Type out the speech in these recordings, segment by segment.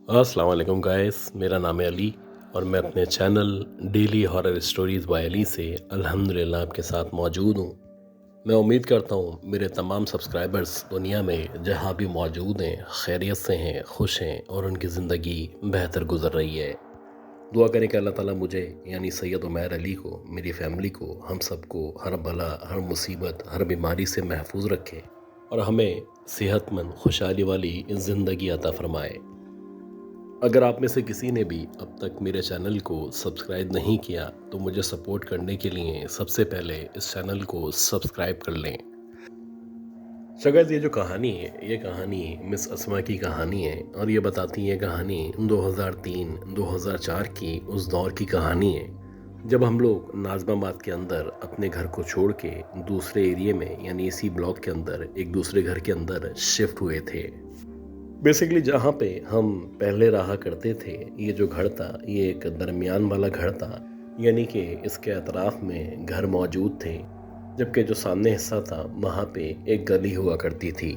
अस्सलाम वालेकुम गाइस, मेरा नाम है अली और मैं अपने channel daily horror stories by Ali से अल्हम्दुलिल्लाह आपके साथ मौजूद हूँ। मैं उम्मीद करता हूँ मेरे तमाम सब्सक्राइबर्स दुनिया में जहाँ भी मौजूद हैं खैरियत से हैं, खुश हैं और उनकी ज़िंदगी बेहतर गुजर रही है। दुआ करें कि अल्लाह ताला मुझे यानी सैयद उमैर अली को, मेरी फ़ैमिली को, हम सबको हर बला, हर मुसीबत, हर बीमारी से महफूज रखे और हमें सेहतमंद खुशहाली वाली ज़िंदगी अता फ़रमाए। अगर आप में से किसी ने भी अब तक मेरे चैनल को सब्सक्राइब नहीं किया तो मुझे सपोर्ट करने के लिए सबसे पहले इस चैनल को सब्सक्राइब कर लें। गाइस, ये जो कहानी है ये कहानी मिस अस्मा की कहानी है और ये बताती है कहानी 2003-2004 की उस दौर की कहानी है जब हम लोग नाज़िमाबाद के अंदर अपने घर को छोड़ के दूसरे एरिया में यानी इसी ब्लॉक के अंदर एक दूसरे घर के अंदर शिफ्ट हुए थे। बेसिकली जहाँ पे हम पहले रहा करते थे ये जो घर था ये एक दरमियान वाला घर था, यानी कि इसके अतराफ में घर मौजूद थे, जबकि जो सामने हिस्सा था वहाँ पे एक गली हुआ करती थी।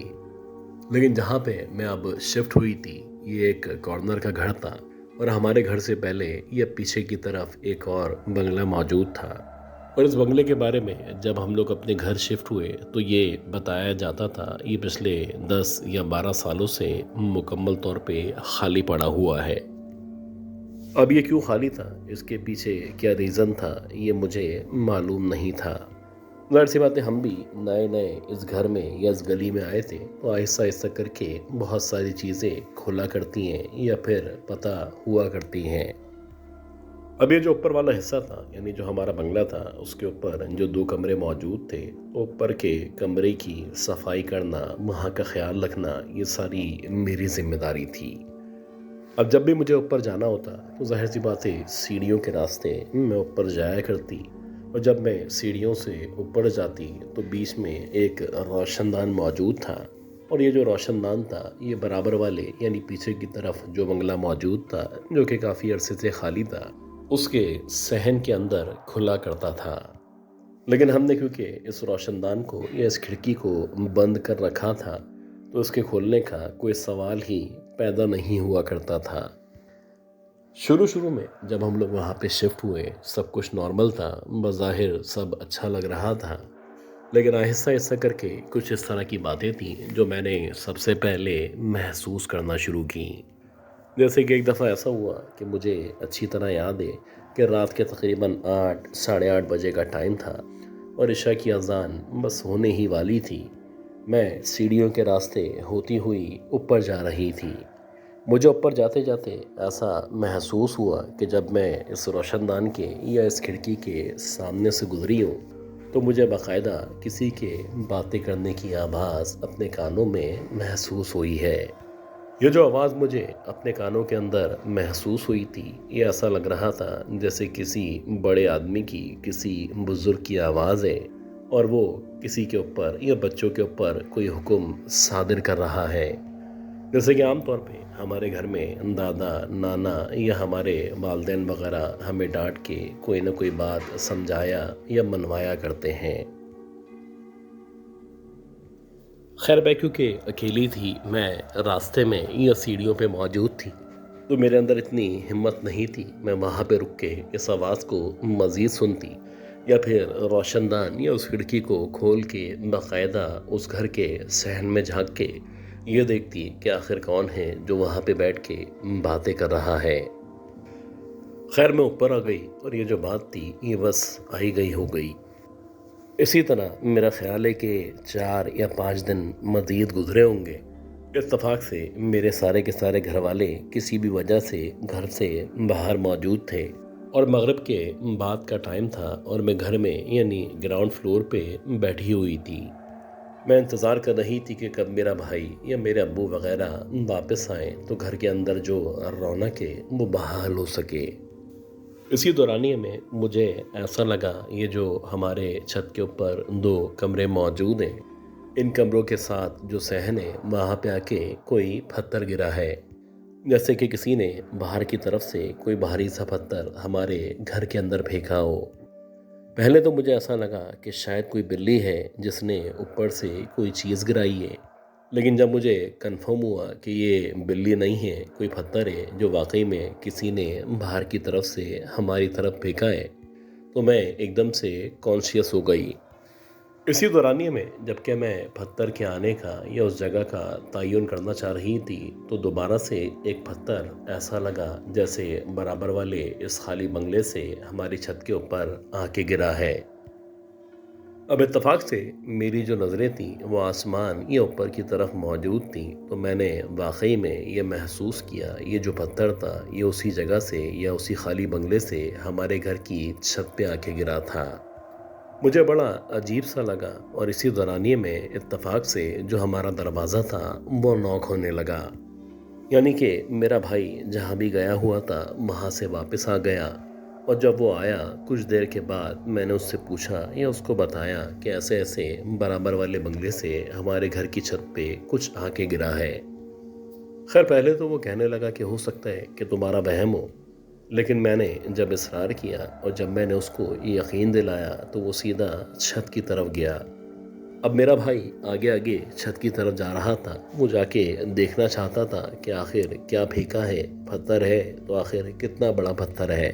लेकिन जहाँ पे मैं अब शिफ्ट हुई थी ये एक कॉर्नर का घर था और हमारे घर से पहले ये पीछे की तरफ एक और बंगला मौजूद था। और इस बंगले के बारे में जब हम लोग अपने घर शिफ्ट हुए तो ये बताया जाता था ये पिछले 10 या 12 सालों से मुकम्मल तौर पे खाली पड़ा हुआ है। अब ये क्यों खाली था, इसके पीछे क्या रीज़न था, ये मुझे मालूम नहीं था। ज़ाहिर सी बात है हम भी नए नए इस घर में या इस गली में आए थे तो आहिस्ता आहिस्ता करके बहुत सारी चीज़ें खुला करती हैं या फिर पता हुआ करती हैं। अब ये जो ऊपर वाला हिस्सा था यानी जो हमारा बंगला था उसके ऊपर जो 2 कमरे मौजूद थे तो ऊपर के कमरे की सफाई करना, वहाँ का ख्याल रखना ये सारी मेरी जिम्मेदारी थी। अब जब भी मुझे ऊपर जाना होता तो जाहिर सी बात है सीढ़ियों के रास्ते मैं ऊपर जाया करती और जब मैं सीढ़ियों से ऊपर जाती तो बीच में एक रोशनदान मौजूद था और ये जो रोशनदान था ये बराबर वाले यानी पीछे की तरफ जो बंगला मौजूद था जो कि काफ़ी अरसे से खाली था उसके सहन के अंदर खुला करता था। लेकिन हमने क्योंकि इस रोशनदान को या इस खिड़की को बंद कर रखा था तो इसके खोलने का कोई सवाल ही पैदा नहीं हुआ करता था। शुरू शुरू में जब हम लोग वहाँ पे शिफ्ट हुए सब कुछ नॉर्मल था, बज़ाहिर सब अच्छा लग रहा था। लेकिन आहिस्ता आहिस्ता करके कुछ इस तरह की बातें थी जो मैंने सबसे पहले महसूस करना शुरू की। जैसे कि एक दफ़ा ऐसा हुआ कि मुझे अच्छी तरह याद है कि रात के तकरीबन 8 साढ़े 8 बजे का टाइम था और इशा की अज़ान बस होने ही वाली थी। मैं सीढ़ियों के रास्ते होती हुई ऊपर जा रही थी। मुझे ऊपर जाते जाते ऐसा महसूस हुआ कि जब मैं इस रोशनदान के या इस खिड़की के सामने से गुजरी हूँ तो मुझे बाकायदा किसी के बातें करने की आवाज़ अपने कानों में महसूस हुई है। ये जो आवाज़ मुझे अपने कानों के अंदर महसूस हुई थी ये ऐसा लग रहा था जैसे किसी बड़े आदमी की, किसी बुज़ुर्ग की आवाज़ है और वो किसी के ऊपर या बच्चों के ऊपर कोई हुक्म सादिर कर रहा है। जैसे कि आम तौर पे हमारे घर में दादा नाना या हमारे वालिदैन वगैरह हमें डांट के कोई ना कोई बात समझाया या मनवाया करते हैं। खैर मैं क्योंकि अकेली थी, मैं रास्ते में या सीढ़ियों पे मौजूद थी तो मेरे अंदर इतनी हिम्मत नहीं थी मैं वहाँ पे रुक के इस आवाज़ को मज़ीद सुनती या फिर रोशनदान या उस खिड़की को खोल के बाकायदा उस घर के सहन में झांक के ये देखती कि आखिर कौन है जो वहाँ पे बैठ के बातें कर रहा है। खैर मैं ऊपर आ गई और ये जो बात थी ये बस आई गई हो गई। इसी तरह मेरा ख्याल है कि 4 या 5 दिन मज़ीद गुजरे होंगे। इत्तफाक से मेरे सारे के सारे घर वाले किसी भी वजह से घर से बाहर मौजूद थे और मगरिब के बाद का टाइम था और मैं घर में यानी ग्राउंड फ्लोर पे बैठी हुई थी। मैं इंतज़ार कर रही थी कि कब मेरा भाई या मेरे अब्बू वगैरह वापस आएँ तो घर के अंदर जो रौनक है वो बहाल हो सके। इसी दौरानिए में मुझे ऐसा लगा ये जो हमारे छत के ऊपर 2 कमरे मौजूद हैं इन कमरों के साथ जो सहन है वहाँ पे आके कोई पत्थर गिरा है, जैसे कि किसी ने बाहर की तरफ से कोई भारी सा पत्थर हमारे घर के अंदर फेंका हो। पहले तो मुझे ऐसा लगा कि शायद कोई बिल्ली है जिसने ऊपर से कोई चीज़ गिराई है, लेकिन जब मुझे कंफर्म हुआ कि ये बिल्ली नहीं है, कोई पत्थर है जो वाकई में किसी ने बाहर की तरफ से हमारी तरफ फेंका है, तो मैं एकदम से कॉन्शियस हो गई। इसी दौरानिए में जबकि मैं पत्थर के आने का या उस जगह का तयन करना चाह रही थी, तो दोबारा से एक पत्थर ऐसा लगा जैसे बराबर वाले इस खाली बंगले से हमारी छत के ऊपर आके गिरा है। अब इत्तेफाक से मेरी जो नज़रें थीं वो आसमान या ऊपर की तरफ मौजूद थीं, तो मैंने वाकई में ये महसूस किया ये जो पत्थर था ये उसी जगह से या उसी खाली बंगले से हमारे घर की छत पे आके गिरा था। मुझे बड़ा अजीब सा लगा और इसी दौरानिए में इत्तेफाक से जो हमारा दरवाज़ा था वो नॉक होने लगा। यानी कि मेरा भाई जहाँ भी गया हुआ था वहाँ से वापस आ गया। और जब वो आया कुछ देर के बाद मैंने उससे पूछा या उसको बताया कि ऐसे ऐसे बराबर वाले बंगले से हमारे घर की छत पे कुछ आके गिरा है। खैर पहले तो वो कहने लगा कि हो सकता है कि तुम्हारा वहम हो, लेकिन मैंने जब इसरार किया और जब मैंने उसको ये यकीन दिलाया तो वो सीधा छत की तरफ गया। अब मेरा भाई आगे आगे छत की तरफ जा रहा था। वो जाके देखना चाहता था कि आखिर क्या फेंका है, पत्थर है तो आखिर कितना बड़ा पत्थर है।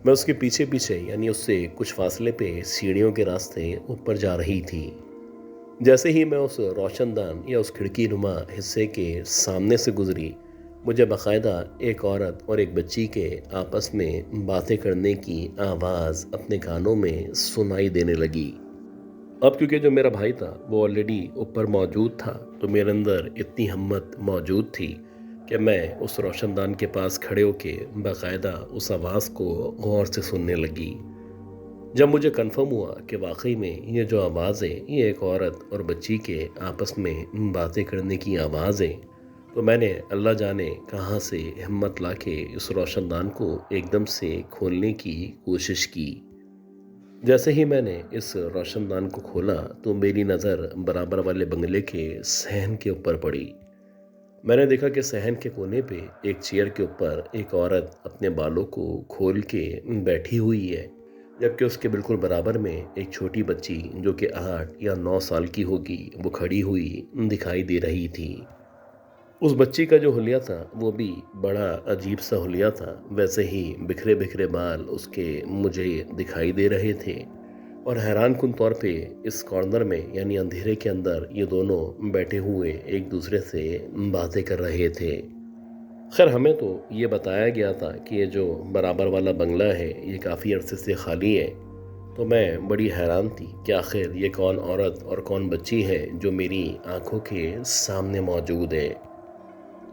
मैं उसके पीछे पीछे यानी उससे कुछ फासले पे सीढ़ियों के रास्ते ऊपर जा रही थी। जैसे ही मैं उस रोशनदान या उस खिड़की नुमा हिस्से के सामने से गुजरी, मुझे बाकायदा एक औरत और एक बच्ची के आपस में बातें करने की आवाज़ अपने कानों में सुनाई देने लगी। अब क्योंकि जो मेरा भाई था वो ऑलरेडी ऊपर मौजूद था, तो मेरे अंदर इतनी हिम्मत मौजूद थी कि मैं उस रोशनदान के पास खड़े होके बाकायदा उस आवाज़ को गौर से सुनने लगी। जब मुझे कंफर्म हुआ कि वाकई में ये जो आवाज़ है ये एक औरत और बच्ची के आपस में बातें करने की आवाज़ है, तो मैंने अल्लाह जाने कहाँ से हिम्मत लाके इस रोशनदान को एकदम से खोलने की कोशिश की। जैसे ही मैंने इस रोशनदान को खोला तो मेरी नज़र बराबर वाले बंगले के सहन के ऊपर पड़ी। मैंने देखा कि सहन के कोने पे एक चेयर के ऊपर एक औरत अपने बालों को खोल के बैठी हुई है, जबकि उसके बिल्कुल बराबर में एक छोटी बच्ची जो कि 8 या 9 साल की होगी वो खड़ी हुई दिखाई दे रही थी। उस बच्ची का जो हुलिया था वो भी बड़ा अजीब सा हुलिया था। वैसे ही बिखरे बिखरे बाल उसके मुझे दिखाई दे रहे थे और हैरान कुन तौर पे इस कॉर्नर में यानी अंधेरे के अंदर ये दोनों बैठे हुए एक दूसरे से बातें कर रहे थे। खैर हमें तो ये बताया गया था कि ये जो बराबर वाला बंगला है ये काफ़ी अरसे से खाली है। तो मैं बड़ी हैरान थी कि आखिर ये कौन औरत और कौन बच्ची है जो मेरी आंखों के सामने मौजूद है।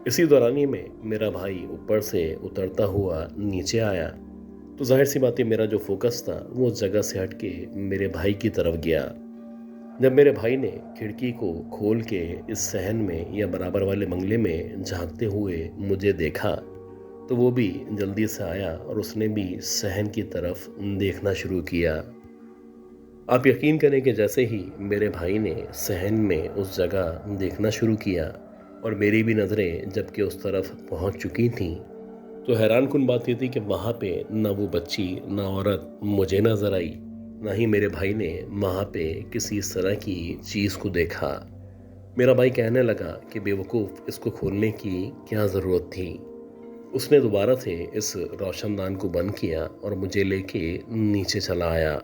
इसी दौरानी में मेरा भाई ऊपर से उतरता हुआ नीचे आया, तो जाहिर सी बात है मेरा जो फोकस था वो उस जगह से हट के मेरे भाई की तरफ गया। जब मेरे भाई ने खिड़की को खोल के इस सहन में या बराबर वाले बंगले में झांकते हुए मुझे देखा, तो वो भी जल्दी से आया और उसने भी सहन की तरफ देखना शुरू किया। आप यकीन करें कि जैसे ही मेरे भाई ने सहन में उस जगह देखना शुरू किया और मेरी भी नज़रें जबकि उस तरफ पहुंच चुकी थीं, तो हैरान कुन बात ये थी कि वहाँ पे ना वो बच्ची ना औरत मुझे नजर आई, ना ही मेरे भाई ने वहाँ पे किसी इस तरह की चीज़ को देखा। मेरा भाई कहने लगा कि बेवकूफ़, इसको खोलने की क्या ज़रूरत थी। उसने दोबारा से इस रोशनदान को बंद किया और मुझे लेके नीचे चला आया।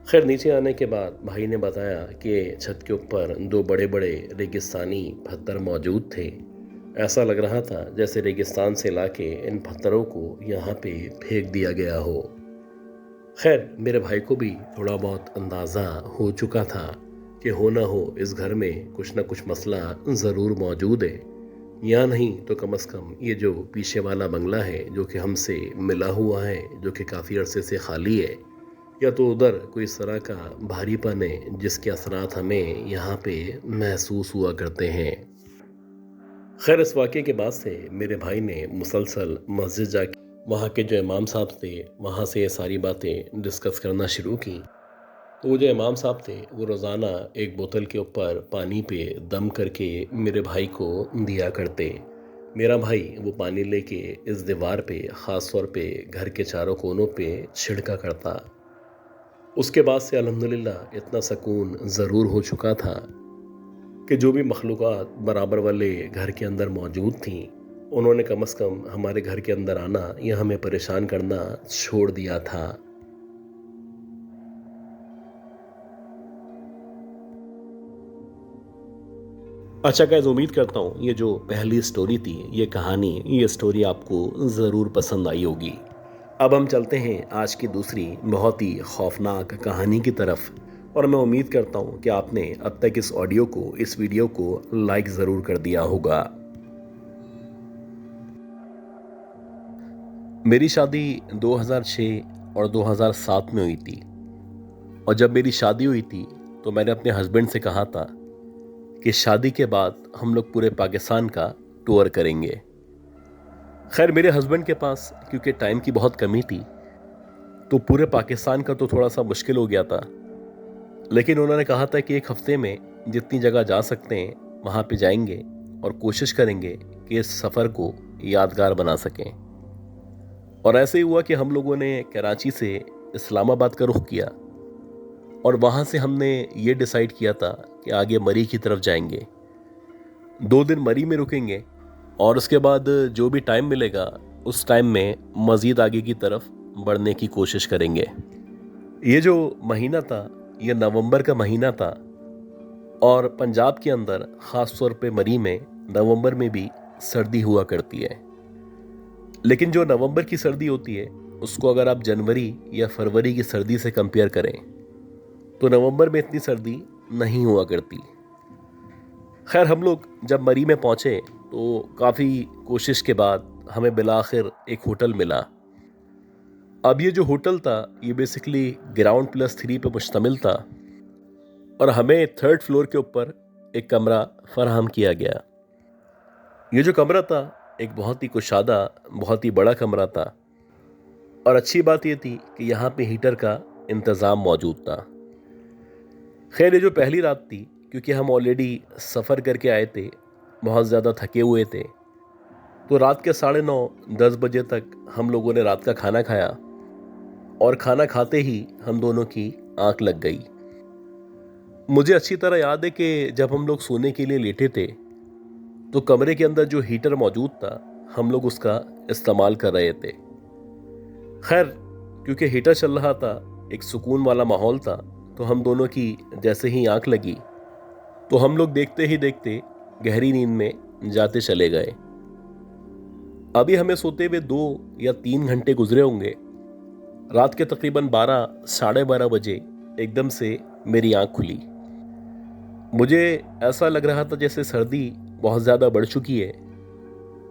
खैर नीचे आने के बाद भाई ने बताया कि छत के ऊपर 2 बड़े बड़े रेगिस्तानी पत्थर मौजूद थे। ऐसा लग रहा था जैसे रेगिस्तान से लाके इन पत्थरों को यहाँ पे फेंक दिया गया हो। खैर मेरे भाई को भी थोड़ा बहुत अंदाज़ा हो चुका था कि हो ना हो इस घर में कुछ ना कुछ मसला ज़रूर मौजूद है, या नहीं तो कम से कम ये जो पीछे वाला बंगला है जो कि हमसे मिला हुआ है, जो कि काफ़ी अरसे से खाली है, या तो उधर कोई इस तरह का भारीपन है जिसके असरात हमें यहाँ पे महसूस हुआ करते हैं। खैर इस वाक़े के बाद से मेरे भाई ने मुसलसल मस्जिद जाके वहाँ के जो इमाम साहब थे वहाँ से ये सारी बातें डिस्कस करना शुरू की। तो वो जो इमाम साहब थे वो रोज़ाना एक बोतल के ऊपर पानी पे दम करके मेरे भाई को दिया करते। मेरा भाई वो पानी लेके इस दीवार पे ख़ास तौर पे घर के चारों कोनों पे छिड़का करता। उसके बाद से अल्हम्दुलिल्लाह इतना सुकून ज़रूर हो चुका था कि जो भी मखलूक़ात बराबर वाले घर के अंदर मौजूद थीं, उन्होंने कम से कम हमारे घर के अंदर आना या हमें परेशान करना छोड़ दिया था। अच्छा गाइस, उम्मीद करता हूँ ये जो पहली स्टोरी थी, ये स्टोरी आपको ज़रूर पसंद आई होगी। अब हम चलते हैं आज की दूसरी बहुत ही खौफनाक कहानी की तरफ, और मैं उम्मीद करता हूँ कि आपने अब तक इस वीडियो को लाइक ज़रूर कर दिया होगा। मेरी शादी 2006 और 2007 में हुई थी, और जब मेरी शादी हुई थी तो मैंने अपने हस्बैंड से कहा था कि शादी के बाद हम लोग पूरे पाकिस्तान का टूर करेंगे। खैर, मेरे हस्बैंड के पास क्योंकि टाइम की बहुत कमी थी, तो पूरे पाकिस्तान का तो थोड़ा सा मुश्किल हो गया था, लेकिन उन्होंने कहा था कि एक हफ्ते में जितनी जगह जा सकते हैं वहाँ पे जाएंगे और कोशिश करेंगे कि इस सफ़र को यादगार बना सकें। और ऐसे ही हुआ कि हम लोगों ने कराची से इस्लामाबाद का रुख किया, और वहाँ से हमने ये डिसाइड किया था कि आगे मरी की तरफ जाएंगे। 2 दिन मरी में रुकेंगे, और उसके बाद जो भी टाइम मिलेगा उस टाइम में मज़ीद आगे की तरफ बढ़ने की कोशिश करेंगे। ये जो महीना था, ये नवंबर का महीना था, और पंजाब के अंदर ख़ास तौर पे मरी में नवंबर में भी सर्दी हुआ करती है। लेकिन जो नवंबर की सर्दी होती है उसको अगर आप जनवरी या फरवरी की सर्दी से कंपेयर करें तो नवंबर में इतनी सर्दी नहीं हुआ करती। खैर, हम लोग जब मरी में पहुंचे तो काफ़ी कोशिश के बाद हमें बिलाखिर एक होटल मिला। अब ये जो होटल था ये बेसिकली ग्राउंड +3 पे मुश्तमिल था, और हमें 3rd फ्लोर के ऊपर एक कमरा फराहम किया गया। ये जो कमरा था एक बहुत ही कुशादा, बहुत ही बड़ा कमरा था, और अच्छी बात ये थी कि यहाँ पे हीटर का इंतज़ाम मौजूद था। खैर, ये जो पहली रात थी, क्योंकि हम ऑलरेडी सफ़र करके आए थे, बहुत ज़्यादा थके हुए थे, तो रात के 9:30-10 बजे तक हम लोगों ने रात का खाना खाया, और खाना खाते ही हम दोनों की आंख लग गई। मुझे अच्छी तरह याद है कि जब हम लोग सोने के लिए लेटे थे तो कमरे के अंदर जो हीटर मौजूद था हम लोग उसका इस्तेमाल कर रहे थे। खैर, क्योंकि हीटर चल रहा था, एक सुकून वाला माहौल था, तो हम दोनों की जैसे ही आंख लगी तो हम लोग देखते ही देखते गहरी नींद में जाते चले गए। अभी हमें सोते हुए 2 या 3 घंटे गुजरे होंगे। रात के तकरीबन 12, साढ़े 12 बजे एकदम से मेरी आंख खुली। मुझे ऐसा लग रहा था जैसे सर्दी बहुत ज़्यादा बढ़ चुकी है,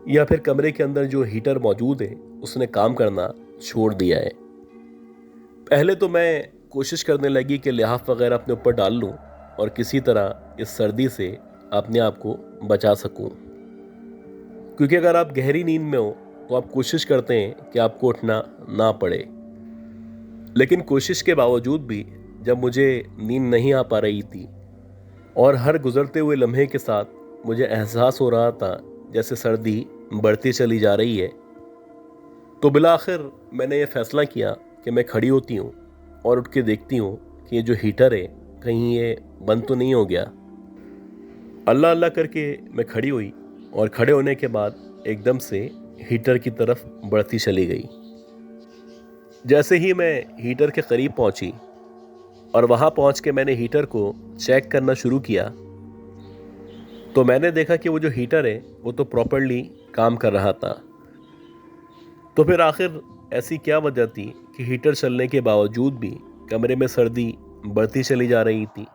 या फिर कमरे के अंदर जो हीटर मौजूद है उसने काम करना छोड़ दिया है। पहले तो मैं कोशिश करने लगी कि लिहाफ वगैरह अपने ऊपर डाल लूँ और किसी तरह इस सर्दी से अपने आप को बचा सकूँ, क्योंकि अगर आप गहरी नींद में हो तो आप कोशिश करते हैं कि आपको उठना ना पड़े। लेकिन कोशिश के बावजूद भी जब मुझे नींद नहीं आ पा रही थी और हर गुजरते हुए लम्हे के साथ मुझे एहसास हो रहा था जैसे सर्दी बढ़ती चली जा रही है, तो बिलाखिर मैंने ये फ़ैसला किया कि मैं खड़ी होती हूँ और उठ के देखती हूँ कि ये जो हीटर है कहीं ये बंद तो नहीं हो गया। अल्लाह अल्लाह करके मैं खड़ी हुई, और खड़े होने के बाद एकदम से हीटर की तरफ बढ़ती चली गई। जैसे ही मैं हीटर के करीब पहुंची और वहां पहुंच के मैंने हीटर को चेक करना शुरू किया, तो मैंने देखा कि वो जो हीटर है वो तो प्रॉपर्ली काम कर रहा था। तो फिर आखिर ऐसी क्या वजह थी कि हीटर चलने के बावजूद भी कमरे में सर्दी बढ़ती चली जा रही थी।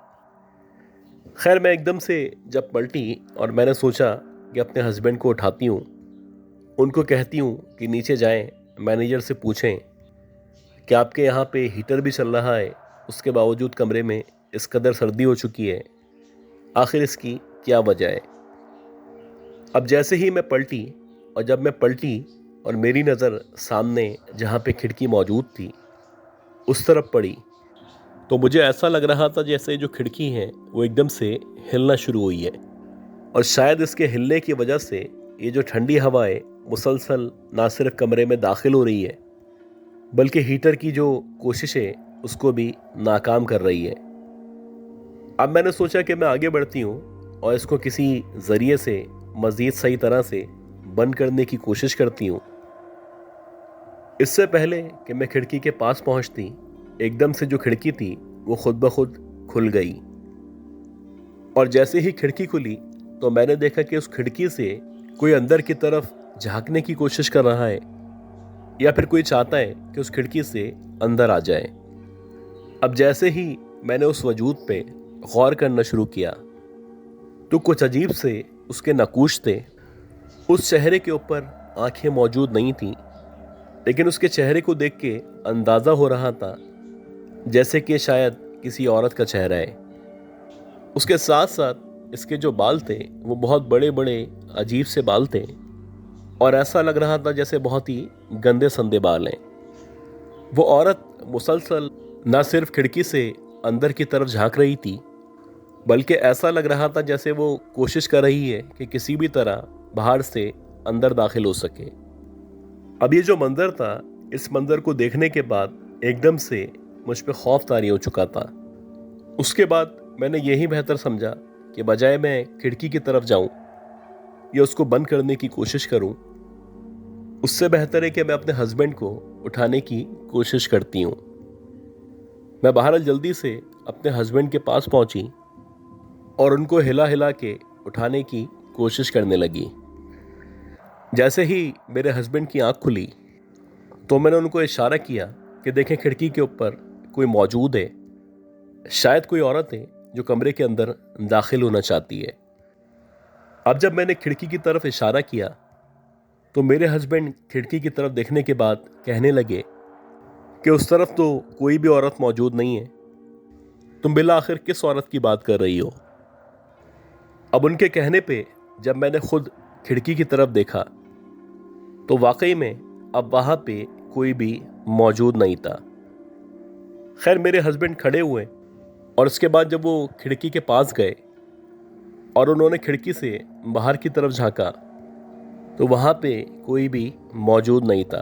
खैर, मैं एकदम से जब पलटी और मैंने सोचा कि अपने हस्बैंड को उठाती हूँ, उनको कहती हूँ कि नीचे जाएं, मैनेजर से पूछें कि आपके यहाँ पे हीटर भी चल रहा है, उसके बावजूद कमरे में इस कदर सर्दी हो चुकी है, आखिर इसकी क्या वजह है। अब जैसे ही मैं पलटी, और जब मैं पलटी और मेरी नज़र सामने जहाँ पे खिड़की मौजूद थी उस तरफ पड़ी, तो मुझे ऐसा लग रहा था जैसे जो खिड़की है वो एकदम से हिलना शुरू हुई है, और शायद इसके हिलने की वजह से ये जो ठंडी हवा है मुसलसल ना सिर्फ कमरे में दाखिल हो रही है बल्कि हीटर की जो कोशिश है उसको भी नाकाम कर रही है। अब मैंने सोचा कि मैं आगे बढ़ती हूँ और इसको किसी ज़रिए से मज़ीद सही तरह से बंद करने की कोशिश करती हूँ। इससे पहले कि मैं खिड़की के पास पहुँचती, एकदम से जो खिड़की थी वो खुद ब खुद खुल गई। और जैसे ही खिड़की खुली तो मैंने देखा कि उस खिड़की से कोई अंदर की तरफ झांकने की कोशिश कर रहा है, या फिर कोई चाहता है कि उस खिड़की से अंदर आ जाए। अब जैसे ही मैंने उस वजूद पे गौर करना शुरू किया तो कुछ अजीब से उसके नकूश थे। उस चेहरे के ऊपर आंखें मौजूद नहीं थीं, लेकिन उसके चेहरे को देख के अंदाज़ा हो रहा था जैसे कि शायद किसी औरत का चेहरा है। उसके साथ साथ इसके जो बाल थे वो बहुत बड़े बड़े अजीब से बाल थे, और ऐसा लग रहा था जैसे बहुत ही गंदे संदे बाल हैं। वो औरत मुसलसल न सिर्फ खिड़की से अंदर की तरफ झांक रही थी, बल्कि ऐसा लग रहा था जैसे वो कोशिश कर रही है कि किसी भी तरह बाहर से अंदर दाखिल हो सके। अब ये जो मंजर था, इस मंजर को देखने के बाद एकदम से मुझ पे खौफ तारी हो चुका था। उसके बाद मैंने यही बेहतर समझा कि बजाय मैं खिड़की की तरफ जाऊं या उसको बंद करने की कोशिश करूं, उससे बेहतर है कि मैं अपने हस्बैंड को उठाने की कोशिश करती हूं। मैं बहरहाल जल्दी से अपने हस्बैंड के पास पहुंची और उनको हिला हिला के उठाने की कोशिश करने लगी। जैसे ही मेरे हस्बैंड की आंख खुली तो मैंने उनको इशारा किया कि देखें, खिड़की के ऊपर कोई मौजूद है, शायद कोई औरत है जो कमरे के अंदर दाखिल होना चाहती है। अब जब मैंने खिड़की की तरफ इशारा किया तो मेरे हस्बैंड खिड़की की तरफ देखने के बाद कहने लगे कि उस तरफ तो कोई भी औरत मौजूद नहीं है, तुम बिला आखिर किस औरत की बात कर रही हो। अब उनके कहने पे जब मैंने खुद खिड़की की तरफ देखा तो वाकई में अब वहाँ पे कोई भी मौजूद नहीं था। खैर, मेरे हस्बैंड खड़े हुए और उसके बाद जब वो खिड़की के पास गए और उन्होंने खिड़की से बाहर की तरफ झांका तो वहाँ पे कोई भी मौजूद नहीं था।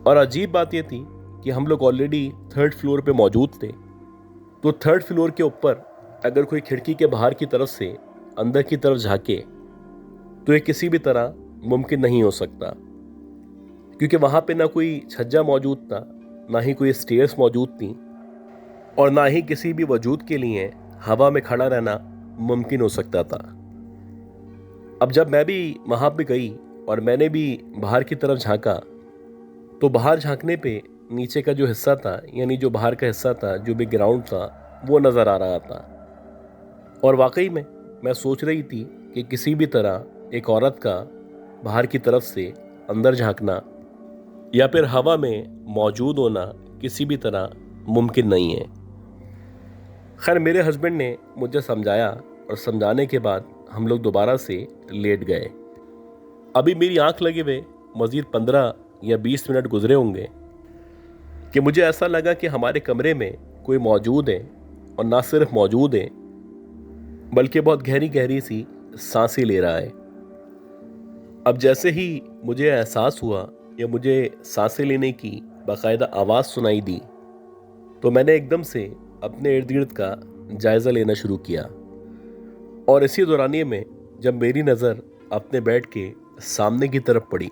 और अजीब बात ये थी कि हम लोग ऑलरेडी 3rd फ्लोर पे मौजूद थे, तो 3rd फ्लोर के ऊपर अगर कोई खिड़की के बाहर की तरफ से अंदर की तरफ झांके तो ये किसी भी तरह मुमकिन नहीं हो सकता, क्योंकि वहाँ पे ना कोई छज्जा मौजूद था, ना ही कोई स्टेयर्स मौजूद थी, और ना ही किसी भी वजूद के लिए हवा में खड़ा रहना मुमकिन हो सकता था। अब जब मैं भी वहाँ पे गई और मैंने भी बाहर की तरफ झांका तो बाहर झांकने पे नीचे का जो हिस्सा था, यानी जो बाहर का हिस्सा था, जो भी ग्राउंड था, वो नज़र आ रहा था। और वाकई में मैं सोच रही थी कि किसी भी तरह एक औरत का बाहर की तरफ से अंदर झांकना या फिर हवा में मौजूद होना किसी भी तरह मुमकिन नहीं है। खैर, मेरे हस्बैंड ने मुझे समझाया और समझाने के बाद हम लोग दोबारा से लेट गए। अभी मेरी आंख लगे हुए मज़ीद 15 या 20 मिनट गुजरे होंगे कि मुझे ऐसा लगा कि हमारे कमरे में कोई मौजूद है, और ना सिर्फ मौजूद है बल्कि बहुत गहरी गहरी सी सांसें ले रहा है। अब जैसे ही मुझे एहसास हुआ या मुझे सांसें लेने की बाकायदा आवाज़ सुनाई दी तो मैंने एकदम से अपने इर्द गिर्द का जायज़ा लेना शुरू किया। और इसी दौरानिए में जब मेरी नज़र अपने बेड के सामने की तरफ पड़ी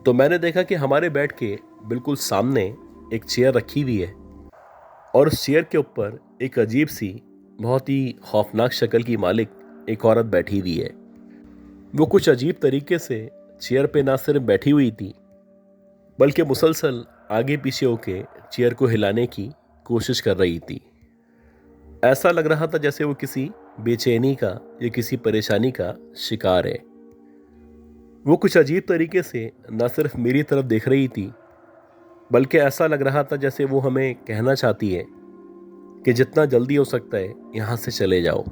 तो मैंने देखा कि हमारे बेड के बिल्कुल सामने एक चेयर रखी हुई है, और उस चेयर के ऊपर एक अजीब सी, बहुत ही खौफनाक शक्ल की मालिक एक औरत बैठी हुई है। वो कुछ अजीब तरीके से चेयर पे ना सिर्फ बैठी हुई थी बल्कि मुसलसल आगे पीछे होके चेयर को हिलाने की कोशिश कर रही थी। ऐसा लग रहा था जैसे वो किसी बेचैनी का या किसी परेशानी का शिकार है। वो कुछ अजीब तरीके से न सिर्फ मेरी तरफ देख रही थी बल्कि ऐसा लग रहा था जैसे वो हमें कहना चाहती है कि जितना जल्दी हो सकता है यहाँ से चले जाओ।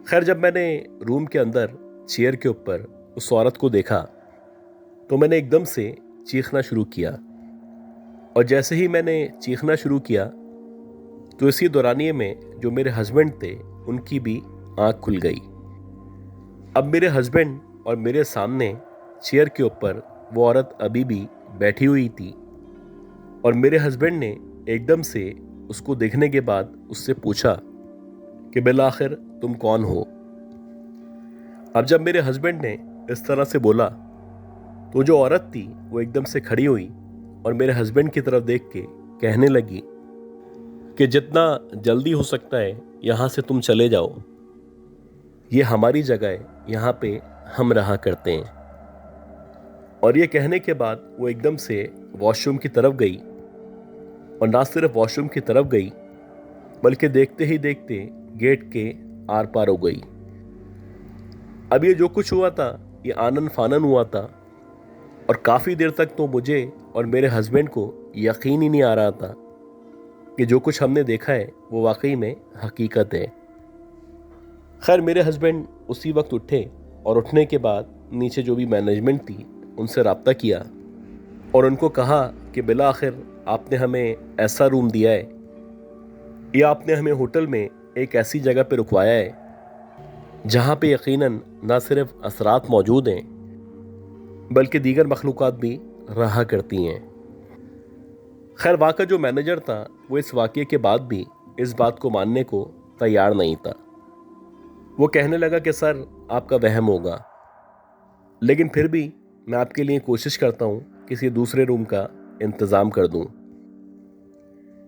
खैर, जब मैंने रूम के अंदर चेयर के ऊपर उस औरत को देखा तो मैंने एकदम से चीखना शुरू किया, और जैसे ही मैंने चीखना शुरू किया तो इसी दौरानिए में जो मेरे हस्बैंड थे उनकी भी आंख खुल गई। अब मेरे हस्बैंड और मेरे सामने चेयर के ऊपर वो औरत अभी भी बैठी हुई थी, और मेरे हस्बैंड ने एकदम से उसको देखने के बाद उससे पूछा कि बिल आखिर तुम कौन हो। अब जब मेरे हस्बैंड ने इस तरह से बोला तो जो औरत थी वो एकदम से खड़ी हुई और मेरे हस्बैंड की तरफ देख के कहने लगी कि जितना जल्दी हो सकता है यहाँ से तुम चले जाओ, ये हमारी जगह है, यहाँ पे हम रहा करते हैं। और ये कहने के बाद वो एकदम से वॉशरूम की तरफ गई और ना सिर्फ वॉशरूम की तरफ गई बल्कि देखते ही देखते गेट के आर पार हो गई। अब ये जो कुछ हुआ था ये आनन फानन हुआ था और काफ़ी देर तक तो मुझे और मेरे हस्बैंड को यकीन ही नहीं आ रहा था कि जो कुछ हमने देखा है वो वाकई में हकीकत है। खैर मेरे हस्बैंड उसी वक्त उठे और उठने के बाद नीचे जो भी मैनेजमेंट थी उनसे रब्ता किया और उनको कहा कि बिला आखिर आपने हमें ऐसा रूम दिया है या आपने हमें होटल में एक ऐसी जगह पे रुकवाया है जहाँ पे यकीनन ना सिर्फ असरात मौजूद हैं बल्कि दीगर मखलूक़ात भी रहा करती हैं। खैर वाक़ा जो मैनेजर था वो इस वाक़े के बाद भी इस बात को मानने को तैयार नहीं था। वो कहने लगा कि सर आपका वहम होगा, लेकिन फिर भी मैं आपके लिए कोशिश करता हूँ किसी दूसरे रूम का इंतज़ाम कर दूँ।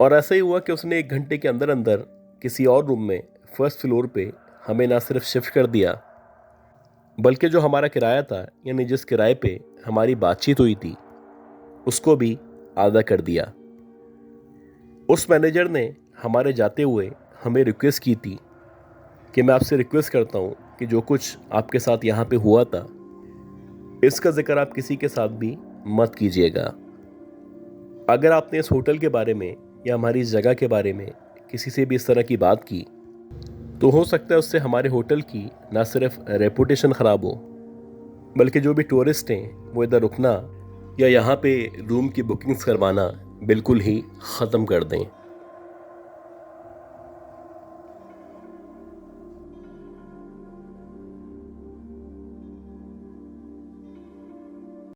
और ऐसा ही हुआ कि उसने 1 घंटे के अंदर अंदर किसी और रूम में फर्स्ट फ्लोर पे हमें ना सिर्फ शिफ्ट कर दिया बल्कि जो हमारा किराया था यानी जिस किराए पे हमारी बातचीत हुई थी उसको भी आधा कर दिया। उस मैनेजर ने हमारे जाते हुए हमें रिक्वेस्ट की थी कि मैं आपसे रिक्वेस्ट करता हूँ कि जो कुछ आपके साथ यहाँ पे हुआ था इसका जिक्र आप किसी के साथ भी मत कीजिएगा। अगर आपने इस होटल के बारे में या हमारी इस जगह के बारे में किसी से भी इस तरह की बात की तो हो सकता है उससे हमारे होटल की ना सिर्फ रेपुटेशन ख़राब हो बल्कि जो भी टूरिस्ट हैं वो इधर रुकना या यहाँ पे रूम की बुकिंग्स करवाना बिल्कुल ही ख़त्म कर दें।